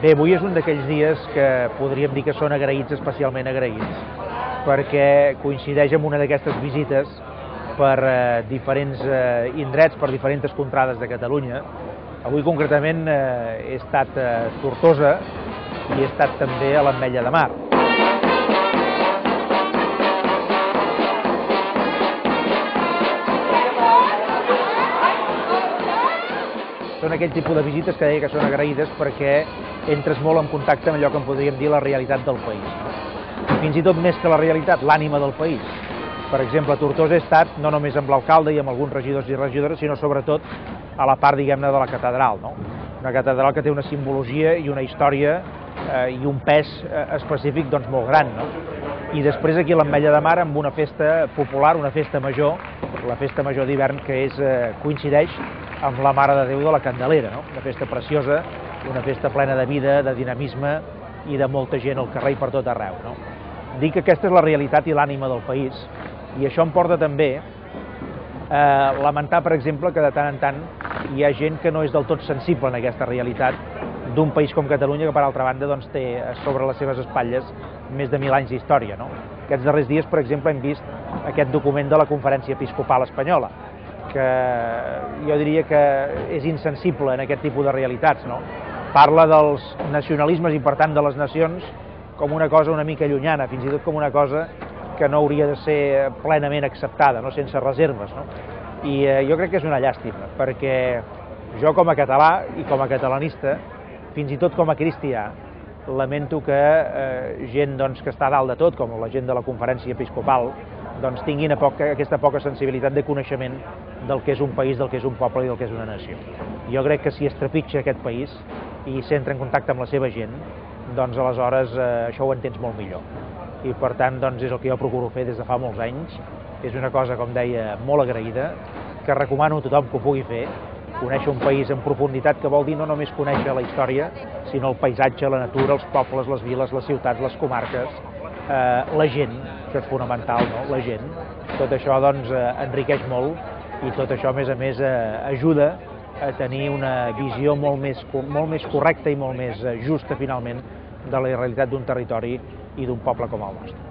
Bé, avui és un d'aquells dies que podríem dir que són agraïts, especialment agraïts, perquè coincideix amb una d'aquestes visites per diferents indrets, per diferents contrades de Catalunya. Avui concretament he estat a Tortosa i he estat també a l'Ametlla de Mar. Són aquell tipus de visites que deia que són agraïdes perquè entres molt en contacte amb allò que en podríem dir la realitat del país. Fins i tot més que la realitat, l'ànima del país. Per exemple, a Tortosa he estat no només amb l'alcalde i amb alguns regidors i regidores, sinó sobretot a la part, diguem-ne, de la catedral. Una catedral que té una simbologia i una història i un pes específic doncs, molt gran. I després aquí a l'Ametlla de Mar amb una festa popular, una festa major, la festa major d'hivern que coincideix amb la Mare de Déu de la Candelera, una festa preciosa, una festa plena de vida, de dinamisme i de molta gent al carrer i per tot arreu. Dic que aquesta és la realitat i l'ànima del país i això em porta també a lamentar, per exemple, que de tant en tant hi ha gent que no és del tot sensible en aquesta realitat d'un país com Catalunya que, per altra banda, doncs, té sobre les seves espatlles més de 1000 anys d'història. Aquests darrers dies, per exemple, hem vist aquest document de la Conferència Episcopal Espanyola, que jo diria que és insensible en aquest tipus de realitats. Parla dels nacionalismes i, per tant, de les nacions com una cosa una mica llunyana, fins i tot com una cosa que no hauria de ser plenament acceptada, sense reserves. I jo crec que és una llàstima, perquè jo com a català i com a catalanista, fins i tot com a cristià, lamento que gent que està a dalt de tot, com la gent de la Conferència Episcopal, tinguin aquesta poca sensibilitat de coneixement del que és un país, del que és un poble i del que és una nació. Jo crec que si es trepitja aquest país i s'entra en contacte amb la seva gent, doncs aleshores això ho entens molt millor. I per tant és el que jo procuro fer des de fa molts anys. És una cosa, com deia, molt agraïda, que recomano a tothom que ho pugui fer, conèixer un país en profunditat, que vol dir no només conèixer la història, sinó el paisatge, la natura, els pobles, les viles, les ciutats, les comarques, la gent, això és fonamental, la gent. Tot això enriqueix molt i tot això, a més, ajuda a tenir una visió molt més correcta i molt més justa, finalment, de la realitat d'un territori i d'un poble com el nostre.